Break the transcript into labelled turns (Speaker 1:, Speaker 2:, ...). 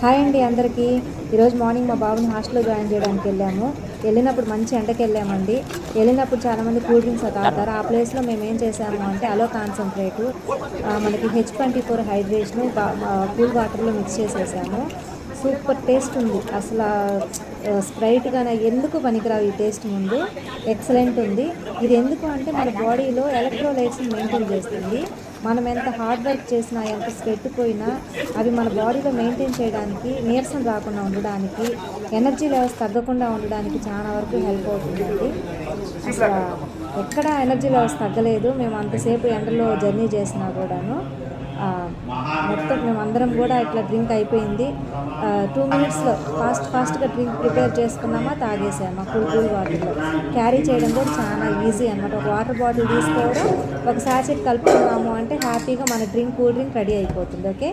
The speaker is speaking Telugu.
Speaker 1: హాయ్ అండి అందరికీ. ఈరోజు మార్నింగ్ మా బాబుని హాస్టల్లో జాయిన్ చేయడానికి వెళ్ళినప్పుడు మంచి ఎండకి వెళ్ళామండి. వెళ్ళినప్పుడు చాలామంది కూల్ డ్రింక్స్ తాగుతారు. ఆ ప్లేస్లో మేము ఏం చేసాము అంటే అలో కాన్సన్ట్రేటు మనకి H24 హైడ్రేషను కూల్ వాటర్లో మిక్స్ చేసేసాము. సూపర్ టేస్ట్ ఉంది అసలు. స్ప్రైట్గానే ఎందుకు పనికిరావు ఈ టేస్ట్ ముందు. ఎక్సలెంట్ ఉంది. ఇది ఎందుకు అంటే మన బాడీలో ఎలక్ట్రోలైట్స్ని మెయింటైన్ చేస్తుంది. మనం ఎంత హార్డ్ వర్క్ చేసినా, ఎంత స్వెట్ పోయినా అవి మన బాడీలో మెయింటైన్ చేయడానికి, నీరసం రాకుండా ఉండడానికి, ఎనర్జీ లెవెల్స్ తగ్గకుండా ఉండడానికి చాలా వరకు హెల్ప్ అవుతుందండి. అసలు ఎక్కడ ఎనర్జీ లెవెల్స్ తగ్గలేదు మేము అంతసేపు ఎండలో జర్నీ చేసినా కూడాను. మొత్తం మేమందరం కూడా ఇట్లా డ్రింక్ అయిపోయింది. 2 మినిట్స్లో ఫాస్ట్గా డ్రింక్ ప్రిపేర్ చేసుకున్నామా, తాగేసామా కూల్ వాటర్లో. క్యారీ చేయడం కూడా చాలా ఈజీ అనమాట. ఒక వాటర్ బాటిల్ తీసుకోవడం, ఒక సాచెట్ కలుపుకున్నాము అంటే హ్యాపీగా మన కూల్ డ్రింక్ రెడీ అయిపోతుంది. ఓకే.